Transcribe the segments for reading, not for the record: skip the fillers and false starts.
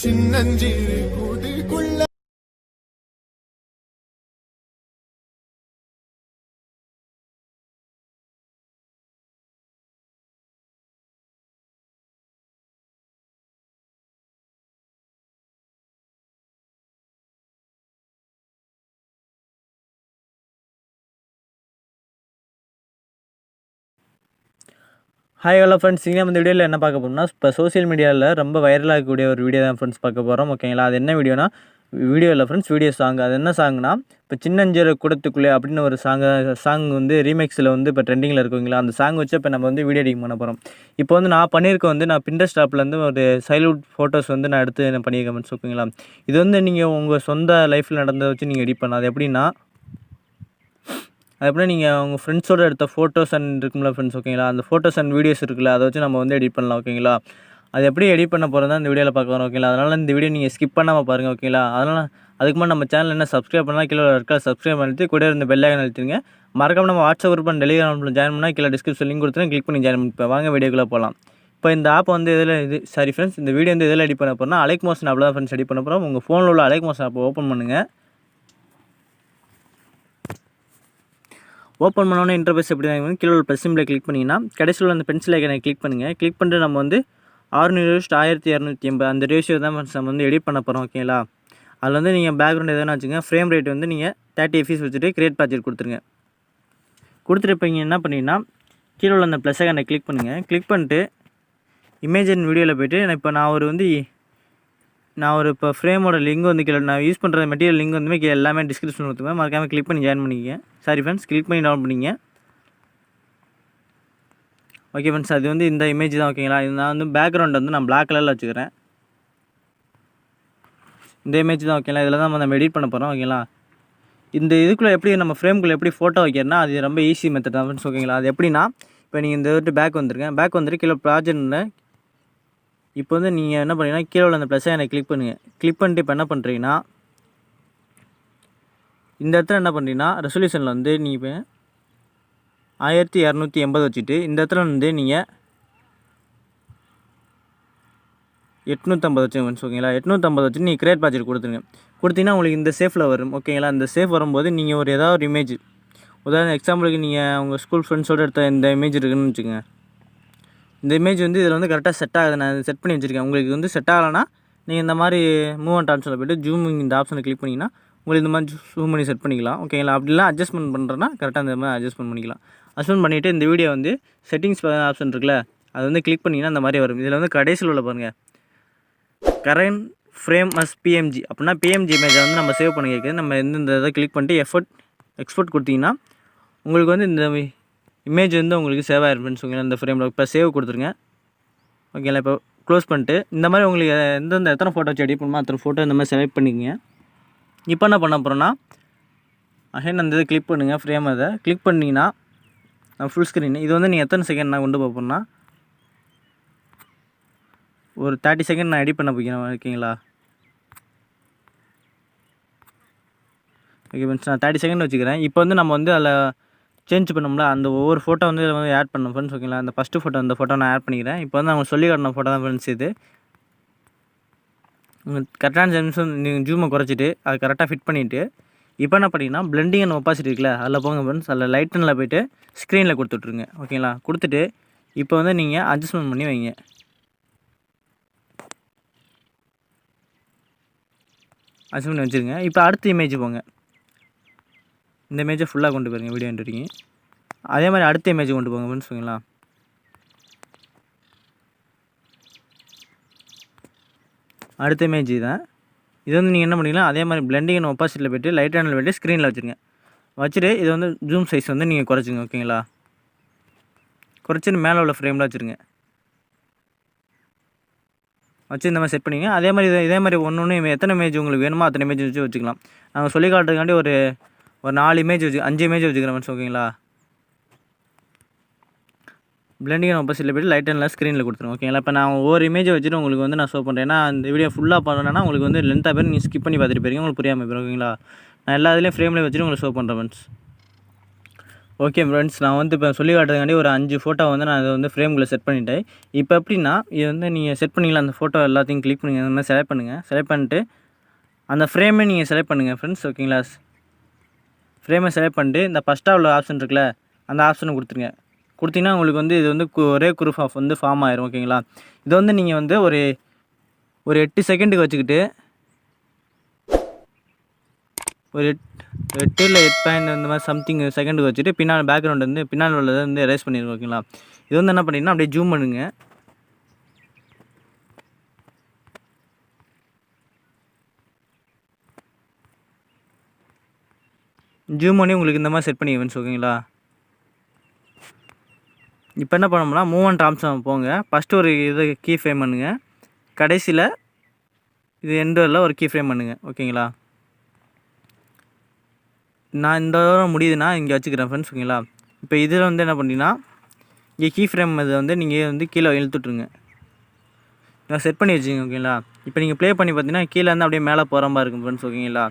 சின்னஞ்சிறு கூட்டுக்குள்ள hi hello friends, இங்கே இந்த வீடியோவில் என்ன பார்க்க போகிறோம்னா, இப்போ சோசியல் மீடியாவில் ரொம்ப வைரலாக இருக்கக்கூடிய ஒரு வீடியோ தான் ஃப்ரெண்ட்ஸ் பார்க்க போகிறோம். ஓகேங்களா, அது என்ன வீடியோனா, வீடியோ இல்லை ஃப்ரெண்ட்ஸ், வீடியோ சாங். அது என்ன சாங்னா, இப்போ சின்னஞ்சிறு கூடத்துக்குள்ளே அப்படின்னு ஒரு சாங் வந்து ரீமேக்ஸில் வந்து இப்போ ட்ரெண்டிங்கில் இருக்குங்களா, அந்த சாங் வச்சு இப்போ நம்ம வந்து வீடியோ எடிட் பண்ண போகிறோம். இப்போ வந்து நான் பண்ணியிருக்கேன் வந்து, நான் பின்ட்ரெஸ்ட் ஆப்லேருந்து ஒரு சைல்ட்ஹுட் ஃபோட்டோஸ் வந்து நான் எடுத்து பண்ணியிருக்கேன் ஃப்ரெண்ட்ஸ். ஓகேங்களா, இது வந்து நீங்கள் உங்கள் சொந்த லைஃப்பில் நடந்ததை வச்சு நீங்கள் எடிட் பண்ணலாம். அது எப்படின்னா, அதுக்கப்புறம் நீங்கள் உங்கள் ஃப்ரெண்ட்ஸோடு எடுத்த ஃபோட்டோஸ் அண்ட் இருக்கும்ல ஃப்ரெண்ட்ஸ். ஓகேங்களா, அந்த ஃபோட்டோஸ் அண்ட் வீடியோஸ் இருக்குல்ல, அதை வச்சு நம்ம வந்து எடிட் பண்ணலாம். ஓகேங்களா, அது எப்படி எடிட் பண்ண போகிறதா இந்த வீடியோவில் பார்க்க வரோம். ஓகேங்களா, அதனால் இந்த வீடியோ நீங்கள் ஸ்கிப் பண்ணாமல் பாருங்கள். ஓகேங்களா, அதனால் அதுக்கு முன்னாடி நம்ம சேனல் என்ன சப்ஸ்கிரைப் பண்ணலாம், கீழே இருக்க சப்ஸ்கிரைப் பண்ணிட்டு கூட இருந்த பெல் ஐகான் அழுத்திடுங்க. மறக்காம நம்ம வாட்ஸ்அப் குரூப் அண்ட் டெலிகிராமில் ஜாயின் பண்ணால் கீழே டிஸ்கிரிப்ஷன் லிங்க் கொடுத்துருங்க, கிளிக் பண்ணி ஜாயின் பண்ணிப்பேன். வாங்க வீடியோக்குள்ளே போகலாம். இப்போ இந்த ஆப் வந்து ஃப்ரெண்ட்ஸ், இந்த வீடியோ வந்து எதில் எடிட் பண்ண போகிறோம்னா, அலைட் மோஷன் ஆப்பில் தான் ஃப்ரெண்ட்ஸ் எடிட் பண்ண போகிறோம். உங்கள் ஃபோனில் உள்ள அலைட் மோஷன் ஆப்பை ஓப்பன் பண்ணுங்கள். ஓப்பன் பண்ணோன்னே இன்டர்ஃபேஸ் எப்படி தான் கீழே உள்ள ப்ளஸ் சிம்பிளை கிளிக் பண்ணிங்கன்னா, கடைசியில் உள்ள அந்த பென்சில் ஐக்கனை கிளிக் பண்ணுங்கள். கிளிக் பண்ணிட்டு நம்ம வந்து 600:1280 அந்த ரேஷியோ தான் நம்ம வந்து எடிட் பண்ண போகிறோம். ஓகேங்களா, அதில் வந்து நீங்கள் பேக்ரவுண்ட் எதுனா வச்சுங்க. ஃப்ரேம் ரேட் வந்து நீங்கள் 30 fps வச்சுட்டு கிரியேட் ப்ராஜெக்ட் கொடுத்துருங்க. கொடுத்துட்டு இப்போ நீங்கள் என்ன பண்ணிங்கன்னா, கீழே உள்ள அந்த ப்ளஸ் ஐக்கனை கிளிக் பண்ணுங்கள். கிளிக் பண்ணிட்டு இமேஜ் அண்ட் வீடியோவில் போய்ட்டு நான் ஒரு இப்போ ஃப்ரேமோட லிங்க் வந்து கீழே நான் யூஸ் பண்ணுற மெட்டீரியல் லிங்க் வந்து கீழே எல்லாமே டிஸ்கிரிப்ஷன் கொடுத்துருவேன். மறக்காமல் கிளிக் பண்ணி ஜாயின் பண்ணிக்க. ஃப்ரெண்ட்ஸ், கிளிக் பண்ணி டவுன் பண்ணிங்க. ஓகே ஃப்ரெண்ட்ஸ், அது வந்து இந்த இமேஜ் தான். ஓகேங்களா, இது நான் வந்து பேக்ரவுண்ட் வந்து நான் பிளாக் கலரில் வச்சுக்கிறேன். இந்த இமேஜ் தான். ஓகேங்களா, இதில் தான் நம்ம எடிட் பண்ண போகிறோம். ஓகேங்களா, இந்த இதுக்குள்ளே எப்படி நம்ம ஃப்ரேம்குள்ளே எப்படி ஃபோட்டோ வைக்கிறனா, அது ரொம்ப ஈஸி மெத்தட் தான் ஃப்ரெண்ட்ஸ். ஓகேங்களா, அது எப்படின்னா, இப்போ நீங்கள் இந்த பேக் வந்துட்டு கீழே ப்ராஜெக்ட்னு இப்போ வந்து நீங்கள் என்ன பண்ணுறீங்கன்னா, கீழே உள்ள அந்த ப்ளஸ் ஐக்கனை கிளிக் பண்ணுங்கள். கிளிக் பண்ணிட்டு இப்போ என்ன பண்ணுறீங்கன்னா, இந்த இடத்துல என்ன பண்ணுறீங்கன்னா, ரெசல்யூஷனில் வந்து நீங்கள் 1280 வச்சுட்டு இந்த இடத்துல வந்து நீங்கள் 850 வச்சுங்க. ஓகேங்களா, 850 வச்சுட்டு நீங்கள் கிரியேட் ப்ராஜெக்ட் கொடுத்துருங்க. கொடுத்தீங்கன்னா உங்களுக்கு இந்த சேஃபில் வரும். ஓகேங்களா, இந்த சேஃப் வரும்போது நீங்கள் ஏதாவது ஒரு இமேஜ், உதாரணம் எக்ஸாம்பிளுக்கு நீங்கள் உங்கள் ஸ்கூல் ஃப்ரெண்ட்ஸோடு எடுத்த இந்த இமேஜ் இருக்குதுன்னு வச்சுக்கோங்க. இந்த இமேஜ் வந்து இதில் வந்து கரெக்டாக செட் ஆகுது. நான் செட் பண்ணி வச்சுருக்கேன். உங்களுக்கு வந்து செட் ஆகலைன்னா நீங்கள் இந்த மாதிரி மூவ் அண்ட் ஆப்ஷனில் போய்ட்டு ஜூமிங் இந்த ஆப்ஷனை கிளிக் பண்ணிங்கன்னா உங்களுக்கு இந்த மாதிரி ஜூம் பண்ணி செட் பண்ணிக்கலாம். ஓகேங்களா, அப்படிலாம் அட்ஜஸ்ட்மெண்ட் பண்ணுறேன்னா கரெக்டாக இந்த மாதிரி அட்ஜஸ்ட்மெண்ட் பண்ணிக்கலாம். அட்ஜஸ்ட்மெண்ட் பண்ணிவிட்டு இந்த வீடியோ வந்து செட்டிங்ஸ் ஆப்ஷன் இருக்குல்ல, அது வந்து கிளிக் பண்ணிங்கன்னா இந்த மாதிரி வரும். இதில் வந்து கடைசியில் உள்ள பாருங்கள், கரண்ட் ஃப்ரேம் அஸ் பிஎம்ஜி அப்படின்னா பிஎம்ஜி இமேஜை வந்து நம்ம சேவ் பண்ணி கேட்குது. நம்ம இந்த இதை கிளிக் பண்ணிட்டு எக்ஸ்போர்ட் கொடுத்தீங்கன்னா உங்களுக்கு வந்து இந்த இமேஜ் வந்து உங்களுக்கு சேவ் ஆகிரும் ஃப்ரெண்ட்ஸ். ஓகேங்களா, இந்த ஃப்ரேமில் இப்போ சேவ் கொடுத்துருங்க. ஓகேங்களா, இப்போ க்ளோஸ் பண்ணிட்டு இந்த மாதிரி உங்களுக்கு எத்தனை ஃபோட்டோ வச்சு எடிட் பண்ணுமோ அத்தனை ஃபோட்டோ இந்த மாதிரி செலக்ட் பண்ணிக்கங்க. இப்போ என்ன பண்ண போகிறோன்னா, அகைன் அந்த இதை கிளிக் பண்ணுங்கள். ஃப்ரேம் அதை கிளிக் பண்ணிங்கன்னா ஃபுல் ஸ்க்ரீன். இது வந்து நீங்கள் எத்தனை செகண்ட் நான் கொண்டு போகிறேன்னா, ஒரு 30 செகண்ட் நான் எடிட் பண்ண போகிறேன். ஓகேங்களா, ஓகே ஃப்ரெண்ட்ஸ், நான் 30 செகண்ட் வச்சுக்கிறேன். இப்போ வந்து நம்ம வந்து அதில் சேஞ்ச் பண்ணோம்ல, அந்த ஒவ்வொரு ஃபோட்டோ வந்து இதில் வந்து ஆட் பண்ணணும் ஃப்ரெண்ட்ஸ். ஓகேங்களா, அந்த ஃபஸ்ட்டு ஃபோட்டோ இந்த ஃபோட்டோ நான் ஆட் பண்ணிக்கிறேன். இப்போ வந்து அவங்க சொல்லி காட்டின ஃபோட்டோ தான் ஃப்ரெண்ட்ஸ். இது கரெக்டான ஜெம்ஸும் நீங்கள் ஜூமை குறைச்சிட்டு அது கரெக்டாக ஃபிட் பண்ணிவிட்டு இப்போ என்ன பண்ணிங்கன்னா, பிளெண்டிங் அண்ட் ஒப்பாசிட்டி இருக்குல்ல, அதில் போங்க ஃப்ரெண்ட்ஸ். அதில் லைட்டனில் போய்ட்டு ஸ்க்ரீனில் கொடுத்துட்ருங்க. ஓகேங்களா, கொடுத்துட்டு இப்போ வந்து நீங்கள் அட்ஜஸ்ட்மெண்ட் பண்ணி வைங்க. அட்ஜஸ்ட் பண்ணி வச்சுருங்க. இப்போ அடுத்த இமேஜ் போங்க. இந்த இமேஜை ஃபுல்லாக கொண்டு போயிருங்க வீடியோ என்ட்ரிங்க. அதே மாதிரி அடுத்த இமேஜ் கொண்டு போங்க ஃப்ரெண்ட்ஸ். ஓகேங்களா, அடுத்த இமேஜ் தான். இது வந்து நீங்கள் என்ன பண்ணிக்கலாம், அதே மாதிரி பிளெண்டிங் அண்ட் ஒப்பாசிட்டியில் போய்ட்டு லைட் ஹேண்டில் போய்ட்டு ஸ்க்ரீனில் வச்சுருங்க. வச்சுட்டு இது வந்து ஜூம் சைஸ் வந்து நீங்கள் குறைச்சிங்க. ஓகேங்களா, குறைச்சிட்டு மேலே உள்ள ஃப்ரேமில் வச்சுருங்க. வச்சு இந்த மாதிரி செட் பண்ணிங்க. இதே மாதிரி ஒன்று எத்தனை இமேஜ் உங்களுக்கு வேணுமோ அத்தனை இமேஜ் வச்சு வச்சுக்கலாம். நாங்கள் சொல்லி காட்டுறதுக்காண்டி ஒரு 4 இமேஜ் 5 இமேஜ் வச்சுக்கிறேன் ஃப்ரெண்ட்ஸ். ஓகேங்களா, பிளெண்டிங் அண்ட் ஒப்பாசிட்டியில் போய்ட்டு லைட் அண்ட் ஸ்க்ரீனில் கொடுத்துருங்க. ஓகேங்களா, இப்போ நான் ஒவ்வொரு இமேஜை வச்சுட்டு உங்களுக்கு வந்து நான் ஷோ பண்ணுறேன். ஏன்னா அந்த வீடியோ ஃபுல்லாக பண்ணேன்னா உங்களுக்கு வந்து லென்த்தாக போய் நீங்கள் ஸ்கிப் பண்ணி பார்த்துட்டு போயிருங்க, உங்களுக்கு புரியாமல் போயிடும். ஓகேங்களா, நான் எல்லா இதுலேயும் ஃப்ரேம்லேயே வச்சுட்டு உங்களுக்கு ஷோ பண்ணுறேன் ஃப்ரெண்ட்ஸ். ஓகே ஃப்ரெண்ட்ஸ், நான் வந்து இப்போ சொல்லி காட்டுறதுக்காண்டி ஒரு 5 ஃபோட்டோ வந்து நான் அதை வந்து ஃப்ரேம்குள்ளே செட் பண்ணிட்டேன். இப்போ எப்படின்னா, இது வந்து நீங்கள் செட் பண்ணிங்களா அந்த ஃபோட்டோ எல்லாத்தையும் கிளிக் பண்ணுங்கள், அந்த மாதிரி செலக்ட் பண்ணுங்கள். செலக்ட் பண்ணிட்டு அந்த ஃப்ரேமே நீங்கள் செலக்ட் பண்ணுங்கள் ஃப்ரெண்ட்ஸ், ஓகேங்களா? ஃப்ரேமை செலக்ட் பண்ணிட்டு இந்த ஃபஸ்ட்டாக உள்ள ஆப்ஷன் இருக்குல்ல, அந்த ஆப்ஷனை கொடுத்துருங்க. கொடுத்தீங்கன்னா உங்களுக்கு வந்து இது வந்து ஒரே குரூப் ஆஃப் வந்து ஃபார்ம் ஆயிரும், ஓகேங்களா? இது வந்து நீங்கள் வந்து ஒரு 8 செகண்டுக்கு வச்சுக்கிட்டு ஒரு 8 இல்லை 8 பாயிண்ட் இந்த மாதிரி சம்திங் செகண்டுக்கு வச்சுட்டு பின்னால் பேக்ரவுண்ட் வந்து பின்னால் உள்ளதை வந்து எரேஸ் பண்ணிடுங்க, ஓகேங்களா? இது வந்து என்ன பண்ணிங்கன்னா அப்படியே ஜூம் பண்ணுங்க. ஜூம் பண்ணி உங்களுக்கு இந்த மாதிரி செட் பண்ணி ஃப்ரெண்ட்ஸ், ஓகேங்களா? இப்போ என்ன பண்ணோம்னா மூவ்மெண்ட் ஆப்ஷன் போங்க. ஃபஸ்ட்டு ஒரு இது கீ ஃப்ரேம் பண்ணுங்க. கடைசியில் இது எண்டில் ஒரு கீ ஃப்ரேம் பண்ணுங்க, ஓகேங்களா? நான் இந்த தூரம் முடியுதுன்னா இங்கே வச்சுக்கிறேன் ஃப்ரெண்ட்ஸ், ஓகேங்களா? இப்போ இதில் வந்து என்ன பண்ணிங்கன்னா இங்கே கீ ஃப்ரேம் இதை வந்து நீங்கள் வந்து கீழே இழுத்துட்ருங்க. நான் செட் பண்ணி வச்சுங்க, ஓகேங்களா? இப்போ நீங்கள் ப்ளே பண்ணி பார்த்தீங்கன்னா கீழே வந்து அப்படியே மேலே போகிற மாதிரி இருக்கும் ஃப்ரெண்ட்ஸ், ஓகேங்களா?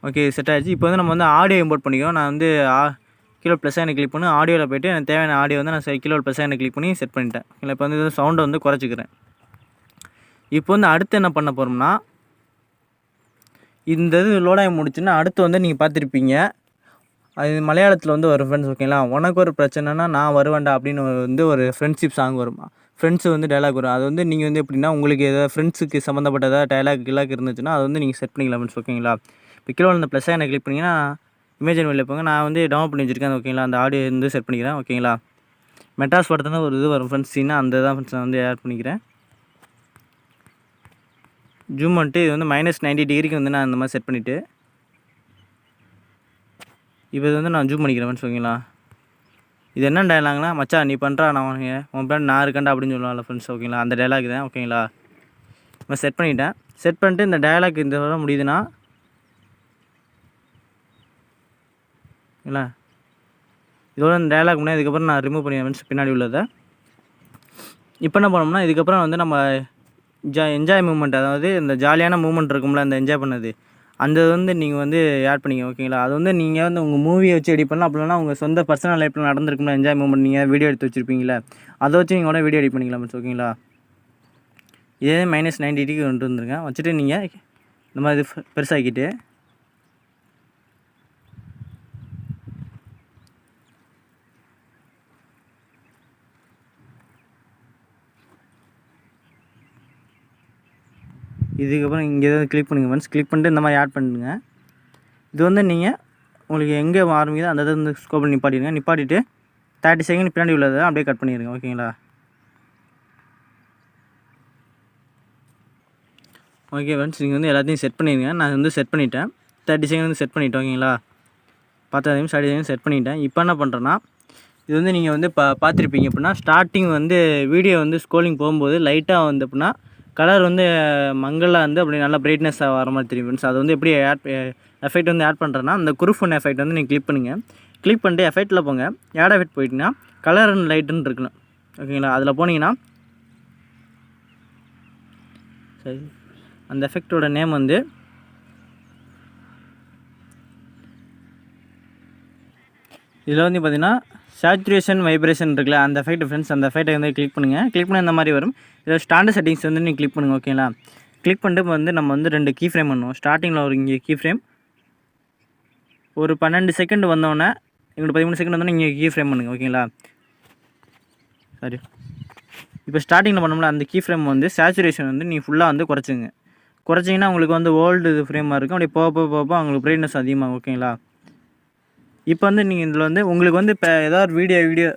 ஓகே, செட் ஆகிடுச்சு. இப்போ வந்து நம்ம வந்து ஆடியோ இம்போர்ட் பண்ணிக்கோம். நான் வந்து கீழே ப்ளஸ் ஐக்கனை கிளிக் பண்ணி ஆடியோவில் போய்ட்டு எனக்கு தேவையான ஆடியோ வந்து நான் கீழே ப்ளஸ் ஐக்கனை கிளிக் பண்ணி செட் பண்ணிட்டேன். இல்லை இப்போ வந்து சவுண்டை வந்து குறைச்சிக்கிறேன். இப்போ வந்து அடுத்து என்ன பண்ண போகிறோம்னா, இந்த இது லோடாகி முடிச்சுன்னா அடுத்து வந்து நீங்கள் பார்த்துருப்பீங்க, அது மலையாளத்தில் வந்து வரும் ஃப்ரெண்ட்ஸ், ஓகேங்களா? உனக்கு ஒரு பிரச்சனைனா நான் வருவேன்டா அப்படின்னு வந்து ஒரு ஃப்ரெண்ட்ஷிப் சாங் வரும். ஃப்ரெண்ட்ஸு வந்து டைலாக் வரும். அது வந்து நீங்கள் வந்து எப்படின்னா உங்களுக்கு ஏதாவது ஃப்ரெண்ட்ஸுக்கு சம்மந்தப்பட்ட ஏதாவது டைலாக் இருந்துச்சுன்னா அது வந்து நீங்கள் செட் பண்ணிக்கலாம் ஃப்ரெண்ட்ஸ், ஓகேங்களா? இப்போ கீழே இந்த ப்ளஸ் ஐக்கனை கிளிக் பண்ணிங்கன்னா இமேஜின் வெளியில் போங்க. நான் வந்து டவுன்லோட் பண்ணி வச்சுருக்கேன், ஓகேங்களா? அந்த ஆடியோ வந்து செட் பண்ணிக்கிறேன், ஓகேங்களா? மெட்ராஸ் படத்தில் ஒரு இது வரும் ஃப்ரெண்ட்ஸ் சீனா, அந்த தான் ஃப்ரெண்ட்ஸ் நான் வந்து ஆட் பண்ணிக்கிறேன். ஜூம் பண்ணிட்டு இது வந்து -90 டிகிரிக்கு வந்து நான் இந்த மாதிரி செட் பண்ணிவிட்டு இப்போ இது வந்து நான் ஜூம் பண்ணிக்கிறேன் ஃப்ரெண்ட்ஸ், ஓகேங்களா? இது என்ன டைலாக்னா, மச்சான் நீ பண்ணுறா நான் உன் பேர் நான் இருக்கேன்டா அப்படின்னு சொல்லுவாங்கல்ல ஃப்ரெண்ட்ஸ், ஓகேங்களா? அந்த டைலாக் தான், ஓகேங்களா? இப்போ செட் பண்ணிவிட்டேன். செட் பண்ணிட்டு இந்த டைலாக் இந்த வர முடியுதுன்னா, இல்லை இதோட இந்த டைலாக் முன்னாடி இதுக்கப்புறம் நான் ரிமூவ் பண்ணிடுவேன் ஃப்ரெண்ட்ஸ், பின்னாடி உள்ளதை. இப்போ என்ன பண்ணோம்னா இதுக்கப்புறம் வந்து நம்ம என்ஜாய் மூமெண்ட், அதாவது இந்த ஜாலியான மூமெண்ட் இருக்கும்ல, அந்த என்ஜாய் பண்ணது, அந்த வந்து நீங்கள் வந்து ஆட் பண்ணிங்க, ஓகேங்களா? அது வந்து நீங்கள் வந்து உங்கள் மூவியை வச்சு எடிட் பண்ணலாம். அப்படின்னா உங்கள் சொந்த பர்சனல் லைஃப்பில் நடந்திருக்கும்ல என்ஜாய் மூமெண்ட், நீங்கள் வீடியோ எடுத்து வச்சுருப்பீங்களே, அதை வச்சு நீங்கள் கூட வீடியோ எடிட் பண்ணிக்கலாம் ஃப்ரெண்ட்ஸ், ஓகேங்களா? இதே -90 டிகிரி கொண்டு வந்துருங்க. வச்சுட்டு நீங்கள் இந்த மாதிரி பெருசாக்கிட்டு இதுக்கப்புறம் இங்கே எதாவது கிளிக் பண்ணுங்கள் ஃப்ரெண்ட்ஸ். கிளிக் பண்ணிட்டு இந்த மாதிரி ஆட் பண்ணுங்க. இது வந்து நீங்கள் உங்களுக்கு எங்கே ஆரம்பிக்குதோ அந்த இதை வந்து ஸ்கோப்பில் நிப்பாட்டிடுங்க. நிப்பாட்டிட்டு 30 செகண்ட் பின்னாடி உள்ளதை அப்படியே கட் பண்ணிடுங்க, ஓகேங்களா? ஓகே ஃப்ரெண்ட்ஸ், நீங்கள் வந்து எல்லாத்தையும் செட் பண்ணிடுங்க. நான் வந்து செட் பண்ணிவிட்டேன். 30 செகண்ட் வந்து செட் பண்ணிவிட்டேன், ஓகேங்களா? 10 நிமிஷம் 30 செகண்ட் செட் பண்ணிவிட்டேன். இப்போ என்ன பண்ணுறேன்னா, இது வந்து நீங்கள் வந்து பார்த்துருப்பீங்க அப்படின்னா ஸ்டார்டிங் வந்து வீடியோ வந்து ஸ்க்ரோலிங் போகும்போது லைட்டாக வந்து அப்படின்னா கலர் வந்து மங்கலாக வந்து அப்படி நல்லா பிரைட்னஸாக வர மாதிரி தெரியும் ஃப்ரெண்ட்ஸ். அது வந்து எப்படி எஃபெக்ட் வந்து ஆட் பண்ணுறேன்னா, அந்த குரூப் ஒன் எஃபெக்ட் வந்து நீங்கள் கிளிக் பண்ணுங்கள். கிளிக் பண்ணிட்டு எஃபெக்ட்டில் போங்க. ஆட் எஃபெக்ட் போயிட்டிங்கன்னா கலர் அண்ட் லைட்டுன்னு இருக்கணும், ஓகேங்களா? அதில் போனீங்கன்னா சரி, அந்த எஃபெக்டோட நேம் வந்து இதில் வந்து பார்த்தீங்கன்னா சேச்சுரேஷன் வைப்ரேஷன் இருக்குல்ல, அந்த எஃபெக்ட் ஃப்ரெண்ட்ஸ், அந்த எஃபெக்ட்டை வந்து கிளிக் பண்ணுங்கள். கிளிக் பண்ண இந்த மாதிரி வரும். இதில் ஸ்டாண்டர்ட் செட்டிங்ஸ் வந்து நீங்கள் கிளிக் பண்ணுங்கள், ஓகேங்களா? கிளிக் பண்ணிட்டு இப்போ வந்து நம்ம வந்து 2 கீ ஃப்ரேம் பண்ணுவோம். ஸ்டார்டிங்கில் ஒரு இங்கே கீ ஃப்ரேம் ஒரு 12 செகண்ட் வந்தோடனே, இங்கிட்ட 13 செகண்ட் வந்தோடனே இங்கே கீ ஃப்ரேம் பண்ணுங்கள், ஓகேங்களா? சரி, இப்போ ஸ்டார்டிங்கில் பண்ணோம்ல அந்த கீ ஃப்ரேம் வந்து சேச்சுரேஷன் வந்து நீங்கள் ஃபுல்லாக வந்து குறைச்சிங்க. குறைச்சிங்கன்னா உங்களுக்கு வந்து ஓல்டு ஃப்ரேமாக இருக்கும். அப்படியே போக உங்களுக்கு பிரைட்னஸ் அதிகமாகும், ஓகேங்களா? இப்போ வந்து நீங்கள் இதில் வந்து உங்களுக்கு வந்து இப்போ ஏதாவது வீடியோ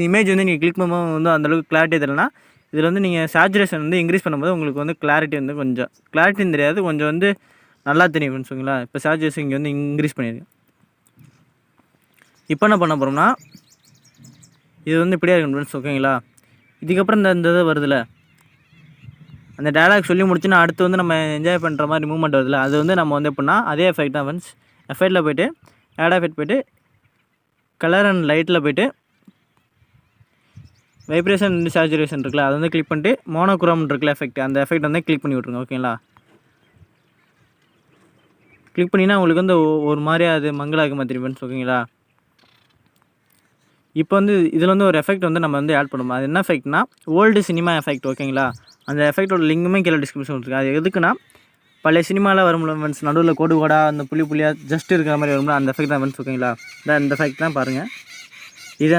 இமேஜ் வந்து நீங்கள் கிளிக் பண்ணும்போது வந்து அந்தளவுக்கு கிளாரிட்டி தெரியலனா, இதில் வந்து நீங்கள் சேச்சுரேஷன் வந்து இன்க்ரீஸ் பண்ணும்போது உங்களுக்கு வந்து கிளாரிட்டி வந்து கொஞ்சம் கிளாரிட்டின்னு தெரியாது, கொஞ்சம் வந்து நல்லா தெரியும் ஃப்ரெண்ட்ஸ், ஓகேங்களா? இப்போ சேச்சுரேஷன் இங்கே வந்து இன்க்ரீஸ் பண்ணிடுங்க. இப்போ என்ன பண்ண போகிறோம்னா, இது வந்து இப்படியே இருக்கும் ஃப்ரெண்ட்ஸ், ஓகேங்களா? இதுக்கப்புறம் இந்த இது வருதுல்ல, அந்த டைலாக் சொல்லி முடிச்சுன்னா அடுத்து வந்து நம்ம என்ஜாய் பண்ணுற மாதிரி மூமெண்ட் வருதுல்ல, அது வந்து நம்ம வந்து எப்படின்னா அதே எஃபெக்ட் தான் ஃப்ரெண்ட்ஸ். எஃபெக்ட்டில் போய்ட்டு ஆட் எஃபெக்ட் போய்ட்டு கலர் அண்ட் லைட்டில் போய்ட்டு வைப்ரேஷன் அண்ட் சேச்சுரேஷன் இருக்குல்ல, அதை வந்து கிளிக் பண்ணிட்டு மோனோக்ரோம் இருக்குல்ல எஃபெக்ட், அந்த எஃபெக்ட் வந்து கிளிக் பண்ணி விட்ருங்க, ஓகேங்களா? கிளிக் பண்ணிங்கன்னா உங்களுக்கு வந்து ஒரு மாதிரியா அது மங்கலாகுமா தெரியும் ஃப்ரெண்ட்ஸ். ஓகேங்களா. இப்போ வந்து இதில் வந்து ஒரு எஃபெக்ட் வந்து நம்ம வந்து ஆட் பண்ணுவோம். அது என்ன எஃபெக்ட்னா ஓல்டு சினிமா எஃபெக்ட். ஓகேங்களா. அந்த எஃபெக்டோட லிங்குமே கீழே டிஸ்கிரிப்ஷன் இருக்குது. அது எதுக்குன்னா பழைய சினிமாவில் வரும்ல ஃப்ரெண்ட்ஸ், நடுவில் கோடு கோடாக அந்த புள்ளியாக ஜஸ்ட் இருக்கிற மாதிரி வரும்ல, அந்த எஃபெக்ட் தான் ஃப்ரெண்ட்ஸ். ஓகேங்களா. இந்த எஃபெக்ட் தான் பாருங்கள்.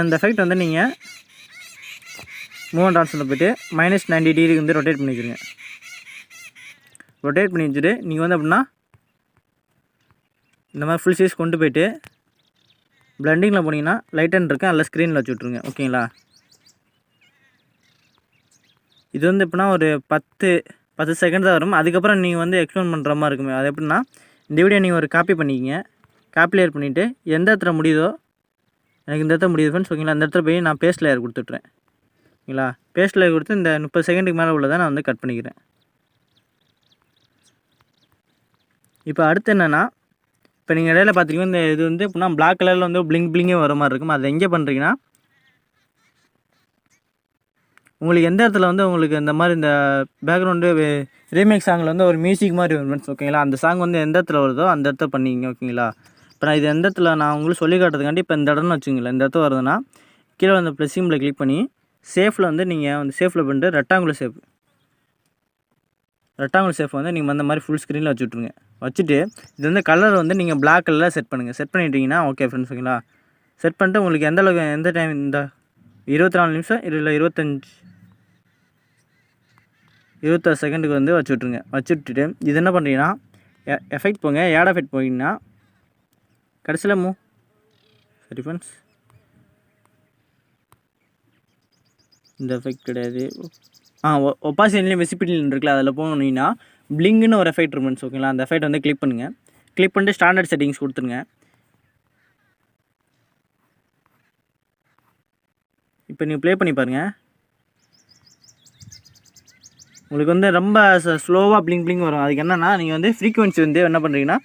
அந்த எஃபெக்ட் வந்து நீங்கள் மூவ் ஆப்ஷனில் போய்ட்டு -90 டிகிரி வந்து ரொட்டேட் பண்ணி வச்சுருங்க. ரொட்டேட் பண்ணி வச்சுட்டு நீங்கள் வந்து அப்படின்னா இந்த மாதிரி ஃபுல் சைஸ் கொண்டு போய்ட்டு பிளண்டிங்கில் போனீங்கன்னா லைட்டன் இருக்குது, அதில் ஸ்க்ரீனில் வச்சு விட்ருங்க. ஓகேங்களா. இது வந்து எப்படின்னா ஒரு 10 செகண்ட் தான் வரும். அதுக்கப்புறம் நீங்கள் வந்து எக்ஸ்பிளைன் பண்ணுற மாதிரி இருக்குமே. அது எப்படின்னா இந்த வீடியோ நீங்கள் ஒரு காப்பி பண்ணிக்கிங்க. காப்பி லேயர் பண்ணிவிட்டு எந்த இடத்துல முடியுதோ, எனக்கு இந்த இடத்துல முடியுது ஃப்ரெண்ட்ஸ். ஓகேங்களா. அந்த இடத்துல போய் நான் பேஸ்ட் லேயர் கொடுத்துட்றேன். ஓகேங்களா. பேஸ்ட் லேயர் கொடுத்து இந்த 30 செகண்டுக்கு மேலே உள்ளதை நான் வந்து கட் பண்ணிக்கிறேன். இப்போ அடுத்து என்னென்னா, இப்போ நீங்கள் இடையில பார்த்திங்கன்னா இந்த இது வந்து எப்படின்னா பிளாக் கலரில் வந்து பிளிங்கே வர மாதிரி இருக்கும். அதை எங்கே பண்ணுறீங்கன்னா உங்களுக்கு எந்த இடத்துல வந்து உங்களுக்கு இந்த மாதிரி இந்த பேக்ரவுண்டு ரீமேக் சாங்கில் வந்து ஒரு மியூசிக் மாதிரி வரும் ஃப்ரெண்ட்ஸ். ஓகேங்களா. அந்த சாங் வந்து எந்த இடத்துல வருதோ அந்த இடத்துல பண்ணிங்க. ஓகேங்களா. இப்போ நான் இது எந்த இடத்துல நான் உங்களுக்கு சொல்லி காட்டுறதுக்காண்டி இப்போ இந்த இடம்னு வச்சுங்களேன். இந்த இடத்துல வருதுன்னா கீழே வந்து ப்ளஸ் சிம்பிளை கிளிக் பண்ணி சேஃபில் வந்து நீங்கள் வந்து சேஃபில் பண்ணிட்டு ரெக்டாங்குலர் ஷேப் வந்து நீங்கள் அந்த மாதிரி ஃபுல் ஸ்க்ரீனில் வச்சுட்ருங்க. வச்சுட்டு இது வந்து கலர் வந்து நீங்கள் பிளாக் கலரில் செட் பண்ணுங்கள். செட் பண்ணிட்டீங்கன்னா ஓகே ஃப்ரெண்ட்ஸ். ஓகேங்களா. செட் பண்ணிட்டு உங்களுக்கு எந்த அளவுக்கு எந்த டைம் இந்த 24 நிமிஷம் இல்லை 26 செகண்டுக்கு வந்து வச்சுட்ருங்க. வச்சுட்டுட்டு இது என்ன பண்ணுறீங்கன்னா எஃபெக்ட் போங்க, ஆட் எஃபெக்ட் போனீங்கன்னா கடைசியில் சரி ஃப்ரெண்ட்ஸ், இந்த எஃபெக்ட் கிடையாது. ஒப்பாசிட்டிலையும் விசிபிலிட்டியில் இருக்குல்ல, அதில் போனீங்கன்னா பிளிங்குன்னு ஒரு எஃபெக்ட் இருக்கும் ஃப்ரெண்ட்ஸ். ஓகேங்களா. அந்த எஃபெக்ட் வந்து கிளிக் பண்ணுங்கள். கிளிக் பண்ணிட்டு ஸ்டாண்டர்ட் செட்டிங்ஸ் கொடுத்துருங்க. இப்போ நீங்கள் ப்ளே பண்ணி பாருங்கள். உங்களுக்கு வந்து ரொம்ப ஸ்லோவாக பிளிங் வரும். அதுக்கு என்னென்னா நீங்கள் வந்து ஃப்ரீக்குவென்சி வந்து என்ன பண்ணுறீங்கன்னா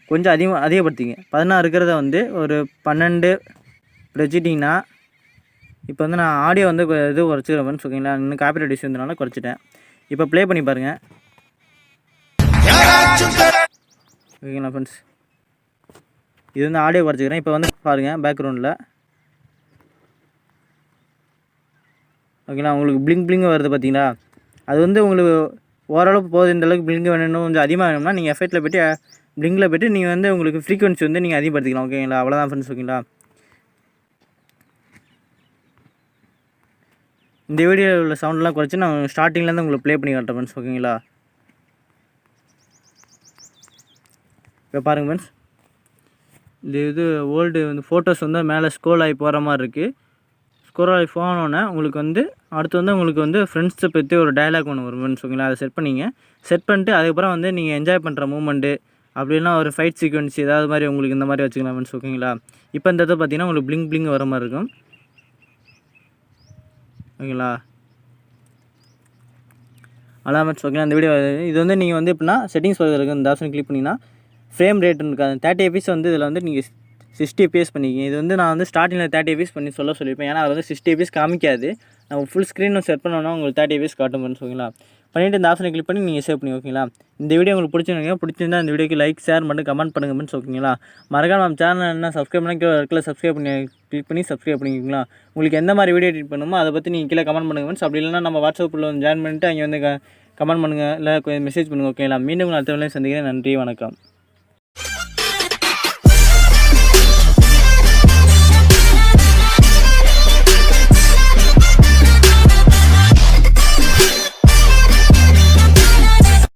கொஞ்சம் அதிகப்படுத்திங்க. 16 இருக்கிறத வந்து ஒரு 12 இப்படி வச்சுட்டிங்கன்னா, இப்போ வந்து நான் ஆடியோ வந்து இது குறைச்சிக்கிறேன் ஃப்ரெண்ட்ஸ். ஓகேங்களா. இன்னும் காப்பிரைட் இஷ்யூ இருந்தனால குறைச்சிட்டேன். இப்போ ப்ளே பண்ணி பாருங்கள். ஓகேங்களா ஃப்ரெண்ட்ஸ். இது வந்து ஆடியோ குறைச்சிக்கிறேன். இப்போ வந்து பாருங்கள் பேக்ரவுண்டில். ஓகேங்களா. உங்களுக்கு பிளிங் வருது பார்த்தீங்களா. அது வந்து உங்களுக்கு ஓரளவுக்கு போகுது. இந்த அளவுக்கு பிளிங்கு வேணும்னு கொஞ்சம் அதிகமாக வேணும்னா நீங்கள் எஃபெக்ட்டில் போய்ட்டு பிளிங்கில் போய்ட்டு நீங்கள் வந்து உங்களுக்கு ஃப்ரீக்வன்சி வந்து நீங்கள் அதிகப்படுத்திக்கலாம். ஓகேங்களா. அவ்வளோதான் ஃப்ரெண்ட்ஸ். ஓகேங்களா. இந்த வீடியோவில் உள்ள சவுண்ட்லாம் குறைச்சி நான் ஸ்டார்டிங்லேருந்து உங்களுக்கு ப்ளே பண்ணி காட்டுறேன் ஃப்ரெண்ட்ஸ். ஓகேங்களா. இப்போ பாருங்கள் ஃப்ரெண்ட்ஸ், இது ஓல்டு வந்து ஃபோட்டோஸ் வந்து மேலே ஸ்க்ரோல் ஆகி போகிற மாதிரி இருக்குது. ஸ்க்ரோல் ஆகி போனோன்னே உங்களுக்கு வந்து அடுத்து வந்து உங்களுக்கு வந்து ஃப்ரெண்ட்ஸை பற்றி ஒரு டயலாக் ஒன்று வரும் ஃப்ரெண்ட்ஸ். ஓகேங்களா. அதை செட் பண்ணிட்டு அதுக்கப்புறம் வந்து நீங்கள் என்ஜாய் பண்ணுற மூமெண்ட்டு அப்படின்னா ஒரு ஃபைட் சீக்வன்ஸ் ஏதாவது மாதிரி உங்களுக்கு இந்த மாதிரி வச்சுக்கலாம் ஃப்ரெண்ட்ஸ். ஓகேங்களா. இப்போ இந்த இடத்துல பார்த்தீங்கன்னா உங்களுக்கு பிளிங் வர மாதிரி இருக்கும். ஓகேங்களா. அதான் ஃப்ரெண்ட்ஸ். ஓகேங்களா. இந்த வீடியோ இது வந்து நீங்கள் வந்து எப்படின்னா செட்டிங்ஸ் இருக்குது, இந்த ஆப்ஷன் கிளிக் பண்ணிங்கன்னா ஃப்ரேம் ரேட்டுன்னு இருக்காது. 30 fps வந்து இதில் வந்து நீங்கள் 60 fps பண்ணிக்கிங்க. இது வந்து நான் வந்து ஸ்டார்டிங்கில் 30 fps பண்ணி சொல்லியிருப்பேன். ஏன்னா அது வந்து 60 fps காமிக்காது. நம்ம ஃபுல் ஸ்க்ரீனும் செட் பண்ணோன்னா உங்களுக்கு 30 fps காட்டும் ஃப்ரெண்ட்ஸ். ஓகேங்களா. பண்ணிவிட்டு இந்த ஆப்ஷனை கிளிக் பண்ணி நீங்கள் சேவ் பண்ணி. ஓகேங்களா. இந்த வீடியோ உங்களுக்கு பிடிச்சிருந்தா இந்த வீடியோக்கு லைக் ஷேர் பண்ணி கமெண்ட் பண்ணுங்கள் ஃப்ரெண்ட்ஸ். ஓகேங்களா. மறக்காம நம்ம சேனல் என்ன சப்ஸ்கிரைப் பண்ணி சப்ஸ்கிரைப் பண்ணி கிளிக் பண்ணி சப்ஸ்கிரைப் பண்ணிக்கிங்களா. உங்களுக்கு எந்த மாதிரி வீடியோ எடிட் பண்ணுமோ அதை பற்றி நீங்கள் கீழே கமெண்ட் பண்ணுங்கள் ஃப்ரெண்ட்ஸ். அப்படி இல்லைனா நம்ம வாட்ஸ்அப்பில் வந்து ஜாயின் பண்ணிவிட்டு அங்கே வந்து கமெண்ட் பண்ணுங்கள், இல்லை மெசேஜ் பண்ணுங்கள். ஓகேங்களா. மீண்டும் அடுத்த வேலையை சந்திக்கிறேன். நன்றி, வணக்கம்.